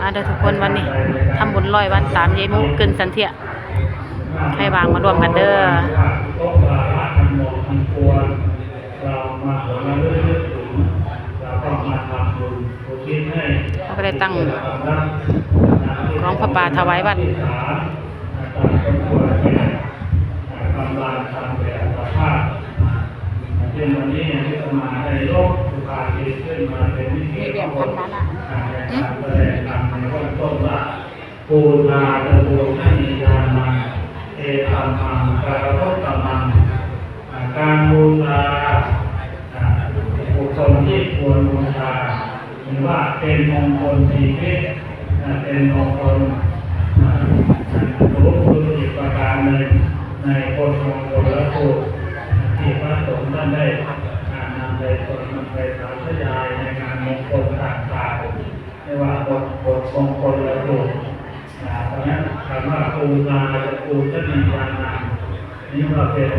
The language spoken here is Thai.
มาเด้อทุกคนวันนี้ทำบุญ100 วันตามยายมุกเกินสันเทียใครบางมารวมกันเด้อเขาก็ได้ตั้งของพระป่าถวายวัดวันนี้ที่จะมาในโลกสุภาษิตขึ้นมาเป็นวิธีของคนการแสดงธรรมในข้อต้นว่าปูนาตะบูชนียานังเอตัมมังการพตมังการบูชาบุคคลที่ควรบูชาหรือว่าเป็นมงคลชีวิตเป็นมงคลรู้คุณอีกประการหนึ่งในคนมงคลและถูกที่พระสงฆ์ท่านได้นำไปสวดนำไปสาธยายในงานมงคลต่างๆไม่ว่าบทมงคลและถูกเพราะฉะนั้นคำว่าปูนาจะปูชนียานังนี่ว่าเป็น